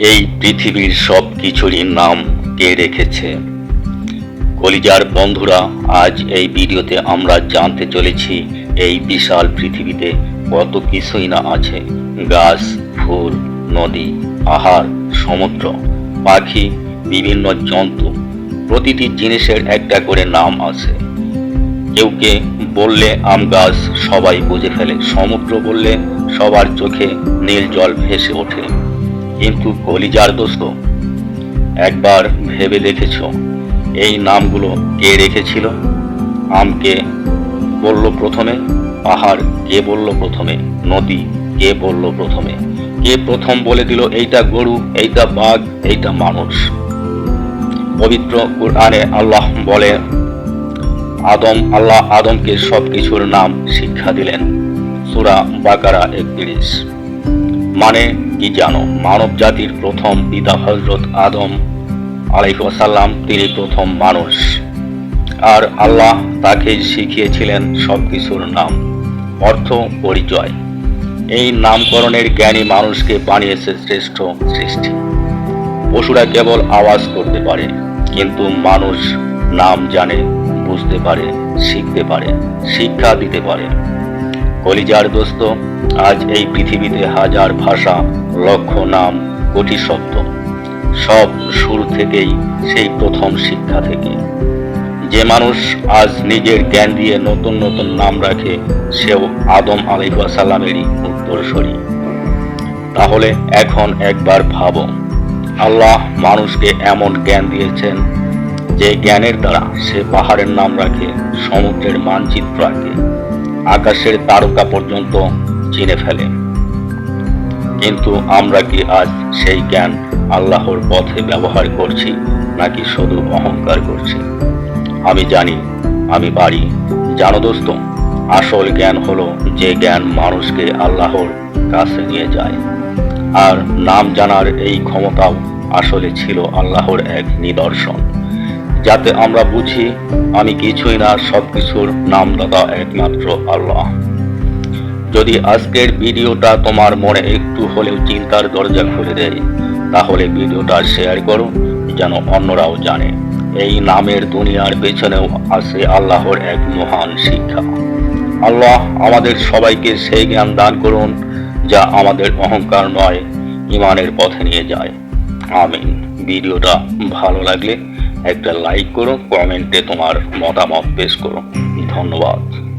এই পৃথিবীর সব কিছুরই নাম কে রেখেছে? কলিজার বন্ধুরা, আজ এই ভিডিওতে আমরা জানতে চলেছি এই বিশাল পৃথিবীতে কত কিছুই না আছে। গাছ, ফুল, নদী, পাহাড়, সমুদ্র, পাখি, বিভিন্ন জন্তু, প্রতিটি জিনিসের একটা করে নাম আছে। কেউকে বললে আম গাছ সবাই বুঝে ফেলে, সমুদ্র বললে সবার চোখে নীল জল ভেসে ওঠে। কিন্তু কলিজার দোস্ত, একবার ভেবে দেখেছ এই নামগুলো কে রেখেছিল? আমকে বলল প্রথমে? পাহাড় কে বলল প্রথমে? নদী কে বলল প্রথমে? কে প্রথম বলে দিল এইটা গরু, এইটা বাঘ, এইটা মানুষ? পবিত্র কুরআনে আল্লাহ বলে, আল্লাহ আদমকে সব কিছুর নাম শিক্ষা দিলেন। সূরা বাকারা 31। মানে কি জানো? মানব জাতির প্রথম পিতা হযরত আদম আলাইহিস সালাম, তিনি প্রথম মানুষ, আর আল্লাহ তাকে শিখিয়েছিলেন সবকিছুর নাম, অর্থ, পরিচয়। এই নামকরণের জ্ঞানী মানুষকে বানিয়েছে শ্রেষ্ঠ সৃষ্টি। পশুরা কেবল আওয়াজ করতে পারে, কিন্তু মানুষ নাম জানে, বুঝতে পারে, শিখতে পারে, শিক্ষা দিতে পারে। কলিজার দোস্ত, আজ এই পৃথিবীতে হাজার ভাষা, লক্ষ নাম, কোটি শব্দ, সব শুরু থেকেই সেই প্রথম শিক্ষা থেকে। যে মানুষ আজ নিজের জ্ঞান দিয়ে নতুন নতুন নাম রাখে, সেও আদম আলাইহিস সালামেরই উত্তরসূরি। তাহলে এখন একবার ভাবো, আল্লাহ মানুষকে এমন জ্ঞান দিয়েছেন যে জ্ঞানের দ্বারা সে পাহাড়ের নাম রাখে, সমুদ্রের মানচিত্র আঁকে, আকাশের তারকা পর্যন্ত চিনে ফেলে। কিন্তু আমরা কি আজ সেই জ্ঞান আল্লাহর পথে ব্যবহার করছি, নাকি শুধু অহংকার করছি? আমি জানি, আমি পারি। জানো দোস্ত, আসল জ্ঞান হলো যে জ্ঞান মানুষকে আল্লাহর কাছে নিয়ে যায়। আর নাম জানার এই ক্ষমতাও আসলে ছিল আল্লাহর এক নিদর্শন, যাতে আমরা বুঝি আমি কিছুই না, সবকিছুর নামদাতা একমাত্র আল্লাহ। যদি আজকের ভিডিওটা তোমার মনে একটু হলেও চিন্তার দরজা খুলে দেয়, তাহলে ভিডিওটা শেয়ার করো, যেন অন্যরাও জানে এই নামের দুনিয়ার পেছনেও আছে আল্লাহর এক মহান শিক্ষা। আল্লাহ আমাদের সবাইকে সেই জ্ঞান দান করুন, যা আমাদের অহংকার নয়, ঈমানের পথে নিয়ে যায়। আমিন। ভিডিওটা ভালো লাগলে একটা লাইক করো, কমেন্টে তোমার মতামত পেশ করো। ধন্যবাদ।